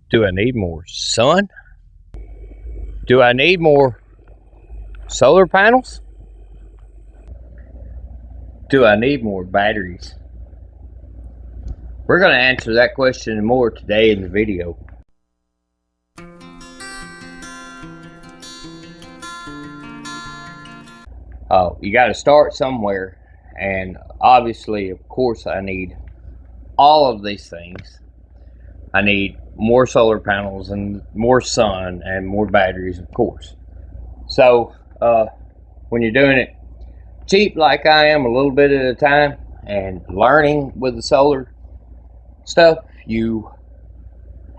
Do I need more sun? Do I need more solar panels? Do I need more batteries? We're going to answer that question and more today in the video. You got to start somewhere, and obviously, of course, I need all of these things. I need more solar panels and more sun and more batteries, of course. So when you're doing it cheap like I am, a little bit at a time, and learning with the solar stuff, you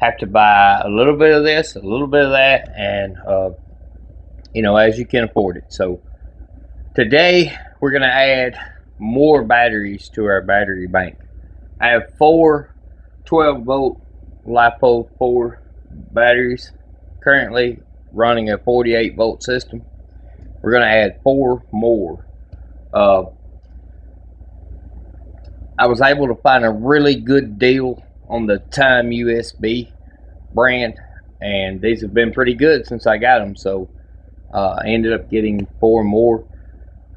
have to buy a little bit of this, a little bit of that, and as you can afford it. So today we're going to add more batteries to our battery bank. I have 4 12-volt LiPo 4 batteries currently running a 48-volt system. We're going to add 4 more. I was able to find a really good deal on the Time USB brand, and these have been pretty good since I got them, so I ended up getting 4 more.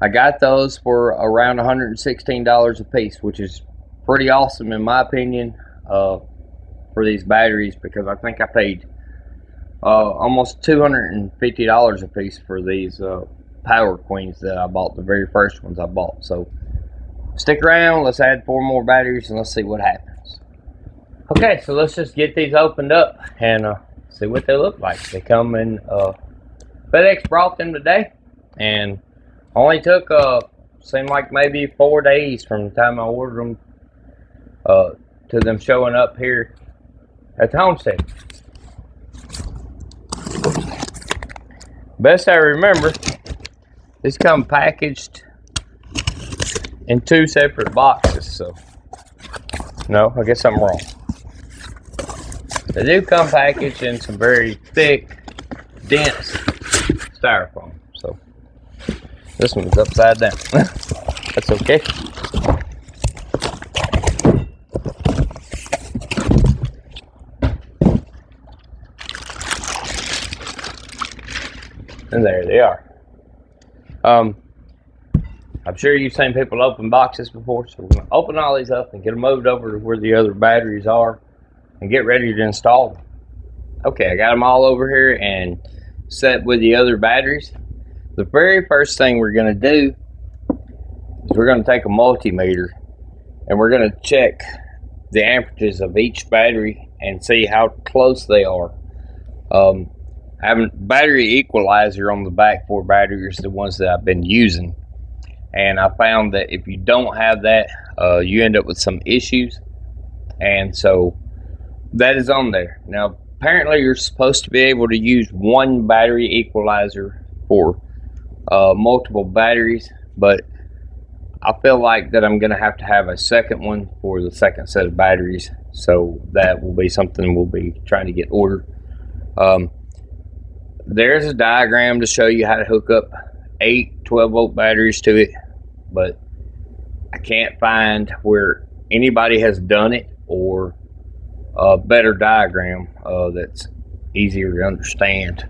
I got those for around $116 a piece, which is pretty awesome in my opinion for these batteries, because I think I paid almost $250 a piece for these Power Queens that I bought, the very first ones I bought. So stick around, let's add 4 more batteries and let's see what happens. Okay, so let's just get these opened up and see what they look like. They come in, FedEx brought them today, and only took seemed like maybe 4 days from the time I ordered them to them showing up here at the homestead. Best I remember, these come packaged in 2 separate boxes, so no, I guess I'm wrong. They do come packaged in some very thick, dense styrofoam. So this one's upside down. That's okay. And there they are. I'm sure you've seen people open boxes before, so we're going to open all these up and get them moved over to where the other batteries are and get ready to install them. Okay, I got them all over here and set with the other batteries. The very first thing we're going to do is we're going to take a multimeter and we're going to check the amperages of each battery and see how close they are. Having battery equalizer on the back 4 batteries, the ones that I've been using, and I found that if you don't have that, you end up with some issues, and so that is on there. Now apparently you're supposed to be able to use 1 battery equalizer for multiple batteries, but I feel like that I'm gonna have to have a second one for the second set of batteries, so that will be something we'll be trying to get ordered. There's a diagram to show you how to hook up 8 12-volt batteries to it, but I can't find where anybody has done it or a better diagram that's easier to understand.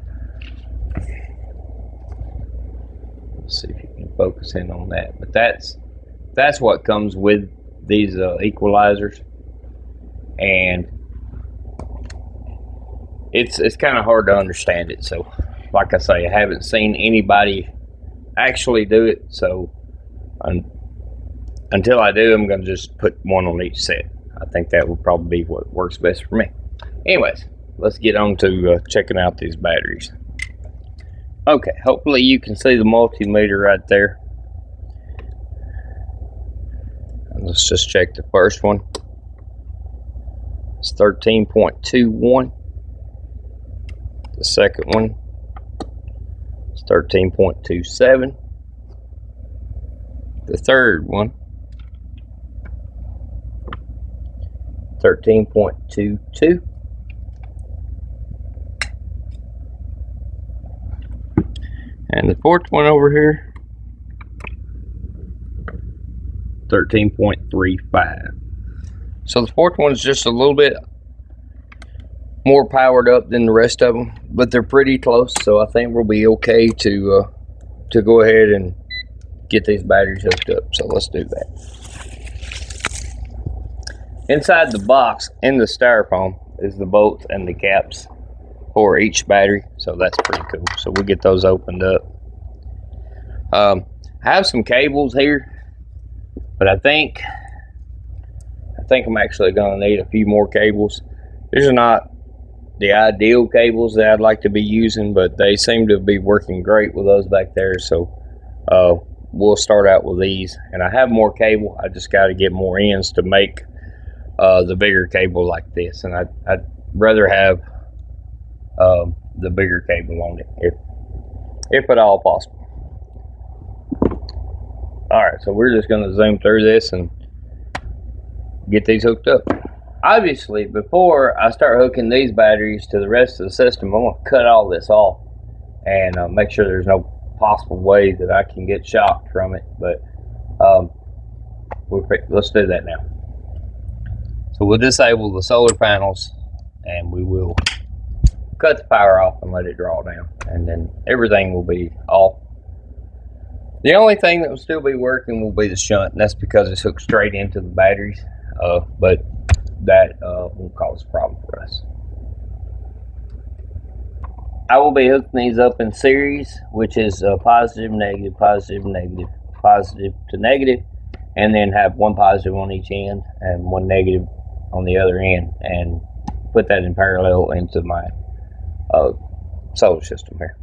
Let's see if you can focus in on that. But that's what comes with these equalizers, and it's kind of hard to understand it. So like I say, I haven't seen anybody actually do it, so until I do, I'm going to just put 1 on each set. I think that would probably be what works best for me. Anyways, let's get on to checking out these batteries. Okay, hopefully you can see the multimeter right there. And let's just check the first one. It's 13.21. The second one is 13.27. The third one, 13.22. And the fourth one over here, 13.35. So the fourth one is just a little bit more powered up than the rest of them, but they're pretty close, so I think we'll be okay to go ahead and get these batteries hooked up. So let's do that. Inside the box, in the styrofoam, is the bolts and the caps for each battery, so that's pretty cool. So we'll get those opened up. I have some cables here, but I think I'm actually going to need a few more cables. These are not the ideal cables that I'd like to be using, but they seem to be working great with those back there. So we'll start out with these, and I have more cable. I just got to get more ends to make the bigger cable like this, and I'd rather have the bigger cable on it if at all possible. Alright, so we're just going to zoom through this and get these hooked up. Obviously, before I start hooking these batteries to the rest of the system, I'm going to cut all this off and make sure there's no possible way that I can get shocked from it. But let's do that now. So we'll disable the solar panels and we will cut the power off and let it draw down, and then everything will be off. The only thing that will still be working will be the shunt, and that's because it's hooked straight into the batteries, but that won't cause a problem for us. I will be hooking these up in series, which is positive, negative, positive, negative, positive to negative, and then have one positive on each end and one negative on the other end, and put that in parallel into my solar system here.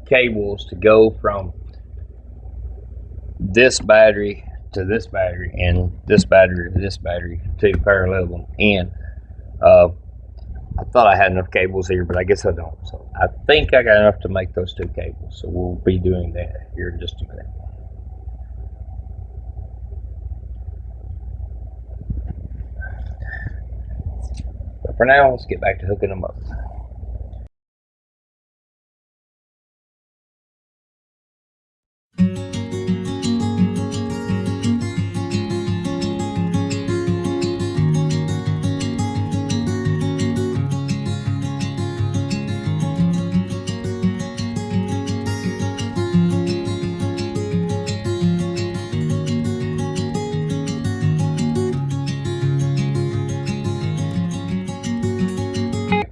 Cables to go from this battery to this battery and this battery to this battery to parallel them in. I thought I had enough cables here, but I guess I don't. So I think I got enough to make those two cables. So we'll be doing that here in just a minute. But for now, let's get back to hooking them up.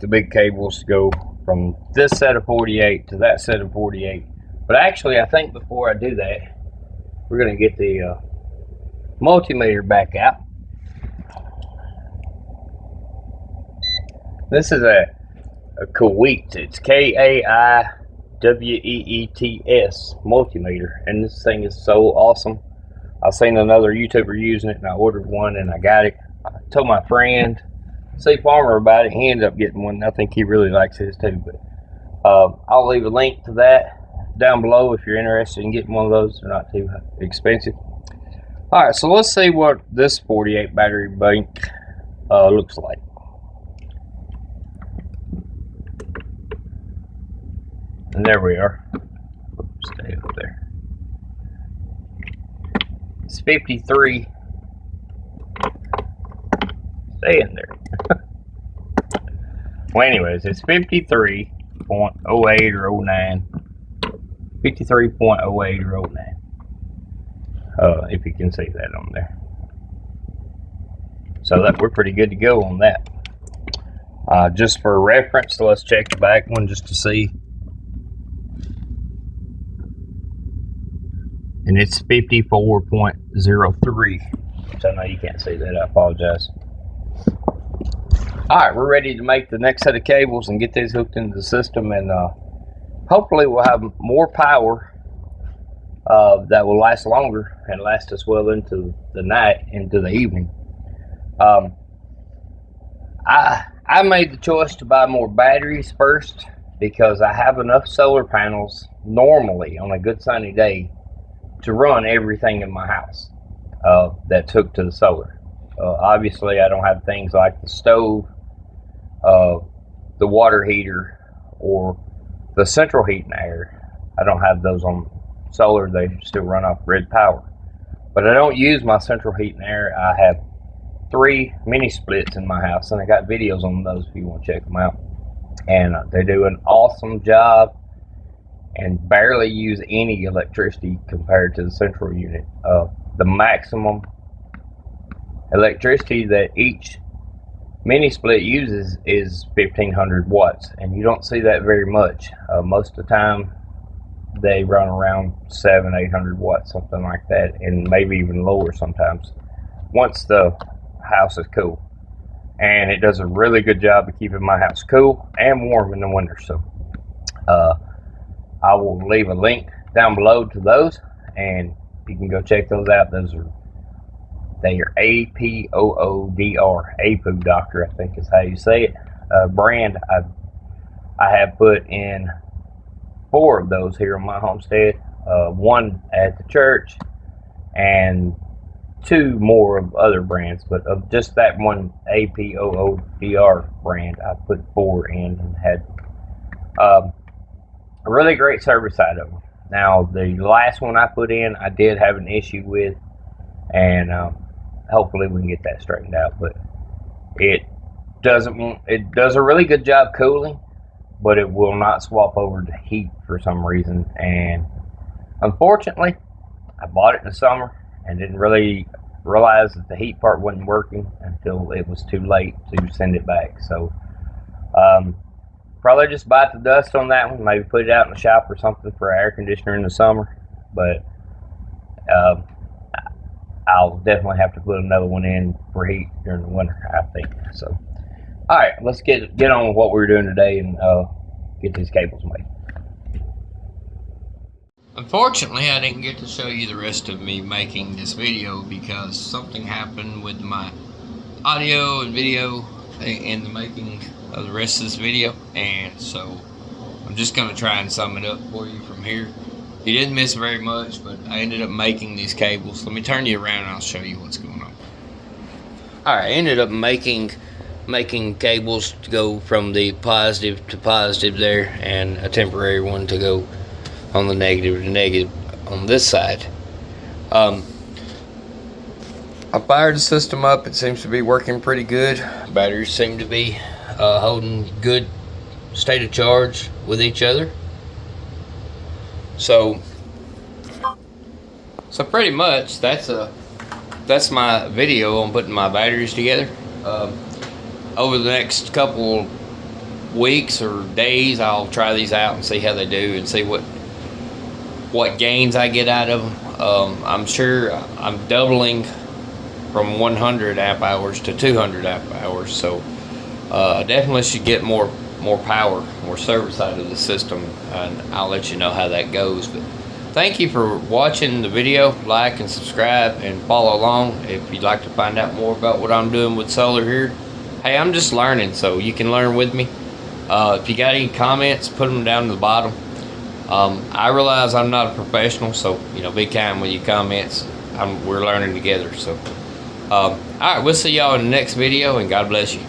The big cables go from this set of 48 to that set of 48, but actually I think before I do that, we're going to get the multimeter back out. This is a Kaiweets. It's Kaiweets multimeter, and this thing is so awesome. I've seen another YouTuber using it, and I ordered one and I got it. I told my friend C Farmer about it. He ended up getting one. I think he really likes his too. But I'll leave a link to that down below if you're interested in getting one of those. They're not too expensive. All right, so let's see what this 48 battery bank looks like. And there we are. Oops, stay up there. It's 53. Stay in there. Well, anyways, it's 53.08 or 09. 53.08 or 09. If you can see that on there. So that we're pretty good to go on that. Just for reference, so let's check the back one just to see. And it's 54.03. Which I know you can't see that. I apologize. Alright, we're ready to make the next set of cables and get these hooked into the system, and hopefully we'll have more power that will last longer and last us well into the night, into the evening. I made the choice to buy more batteries first because I have enough solar panels normally on a good sunny day to run everything in my house that's hooked to the solar. Obviously, I don't have things like the stove, the water heater, or the central heat and air. I don't have those on solar. They still run off grid power. But I don't use my central heat and air. I have 3 mini splits in my house, and I got videos on those if you want to check them out. And they do an awesome job and barely use any electricity compared to the central unit. The maximum electricity that each mini split uses is 1500 watts, and you don't see that very much. Most of the time they run around 700-800 watts, something like that, and maybe even lower sometimes once the house is cool. And it does a really good job of keeping my house cool and warm in the winter. So I will leave a link down below to those, and you can go check those out. They are APOODR, APO Doctor, I think is how you say it. Brand. I have put in 4 of those here on my homestead. 1 at the church, and 2 more of other brands. But of just that one APOODR brand, I put 4 in and had a really great service out of them. Now, the last one I put in, I did have an issue with, and hopefully we can get that straightened out. But it does a really good job cooling, but it will not swap over to heat for some reason. And unfortunately, I bought it in the summer and didn't really realize that the heat part wasn't working until it was too late to send it back. So probably just bite the dust on that one, maybe put it out in the shop or something for air conditioner in the summer. But I'll definitely have to put another one in for heat during the winter, I think. So all right, let's get on with what we're doing today and get these cables made. Unfortunately, I didn't get to show you the rest of me making this video because something happened with my audio and video in the making of the rest of this video, and so I'm just going to try and sum it up for you from here. You didn't miss very much, but I ended up making these cables. Let me turn you around and I'll show you what's going on. Alright, I ended up making cables to go from the positive to positive there, and a temporary one to go on the negative to negative on this side. I fired the system up. It seems to be working pretty good. Batteries seem to be holding good state of charge with each other. So pretty much that's my video on putting my batteries together. Over the next couple weeks or days, I'll try these out and see how they do and see what gains I get out of them. I'm sure I'm doubling from 100 amp hours to 200 amp hours, so I definitely should get more power, more service out of the system, and I'll let you know how that goes. But thank you for watching the video. Like and subscribe and follow along if you'd like to find out more about what I'm doing with solar here. Hey, I'm just learning, so you can learn with me. If you got any comments, put them down to the bottom. I realize I'm not a professional, so be kind with your comments. We're learning together. So all right, we'll see y'all in the next video, and God bless you.